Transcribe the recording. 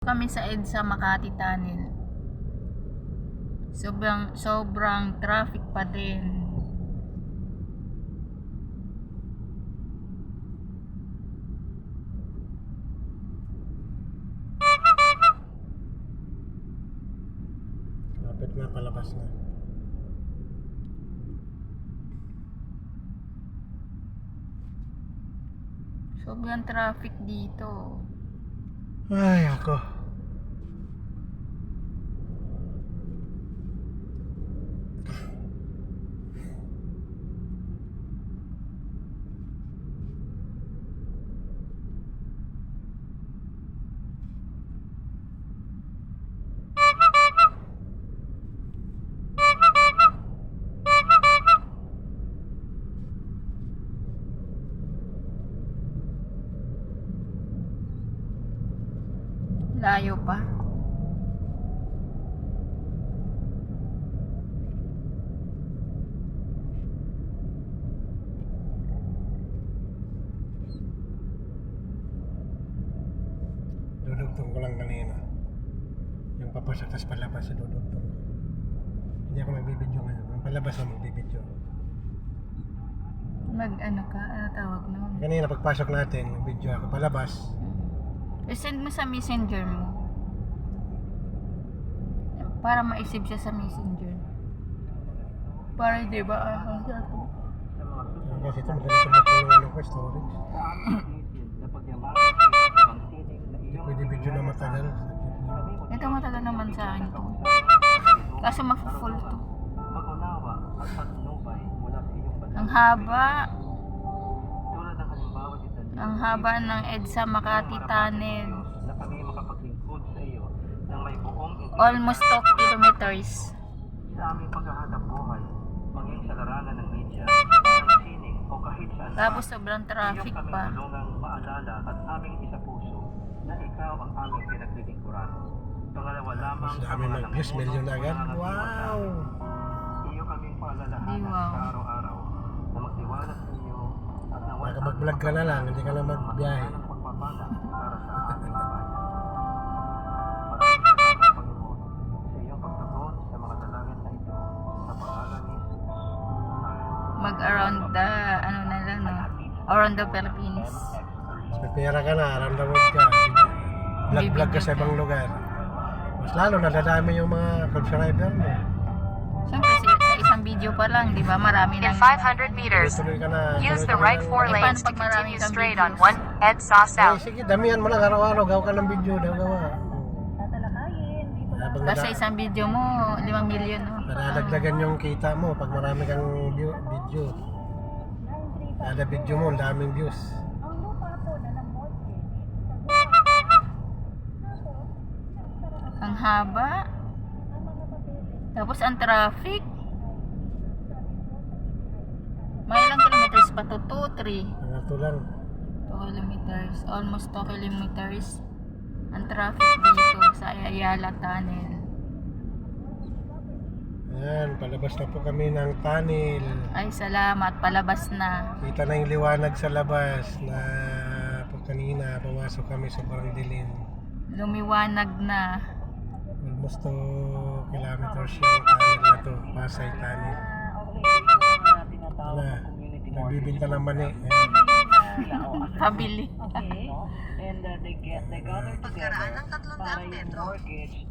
Kami sa EDSA Makati Tunnel. Sobrang traffic pa din. Lapit na, palabas na. Sobrang traffic dito. Ay, ako. Layo pa. Dudugtong ko lang kanina. Yung papasok tas palabas sa dudugtong. Hindi ako magbibidyo ngayon. Ang palabas na magbibidyo. Ano tawag nun? Kanina pagpasok natin, magbidyo ako. Palabas. I-send mo sa messenger mo. Para ma-save siya sa messenger. Para di ba Kasi ito magalit ang makulungan ko storage. Hindi pwede video na matagal. Ito matagal naman sa akin to. Kaso ma-full to. Ang haba. Ang haba ng EDSA Makati Tunnel. Almost 2 kilometers. Sa aming paghahanap buhay, maging sa larangan ng media, ng sining o kahit saan. Tapos sobrang traffic kami pa. tulungang maalala at aming isapuso na ikaw ang aming pinaglilingkuran. Pangalawa lamang Mas dami mag-views, million na agad. Wow! Iyo kaming paalalahanan Wow. sa araw-araw na magtiwala sa iyo at na Baka mag-vlog ka na lang, hindi ka na magbiyahe. ng pagpapala para sa ating bayan. Sa iyong pagtugon sa mga dalangin na ito sa pangalan ni Jesus. Mag around the around the Philippines. Mas may pera ka na, around the world ka. Vlog-vlog ka sa ibang lugar. Mas lalo nadadami yung mga subscriber mo. Siyempre sa isang video pa lang, di ba? Marami In na. 500 meters, Tuloy ka na. use the tuloy ka right na. 4 Eh, lanes paano to pag marami continue kang straight on videos? 1, EDSA Eh, South. sige, damihan mo lang araw-araw. Gawa ka ng video. Gawa. Habang Basta isang video mo, 5 million. No? nadadagdagan yung kita mo pag marami kang video. Kada video mo, ang daming views. Ang haba. Tapos ang traffic. May ilang kilometers pa to? 2, 3. Mga ito lang. 2 kilometers. Almost 2 kilometers. Ang traffic dito sa Ayala Tunnel. Ayan, palabas na po kami ng tunnel. Ay, salamat. Palabas na. Kita na yung liwanag sa labas na po kanina. Pumasok kami sobrang dilim. Lumiwanag na. Almost 2 kilometers yung tunnel na to. Pasay tunnel. Wala. Nagbibinta ng mani. Ayan. Pabili. And they gather together para yung mortgage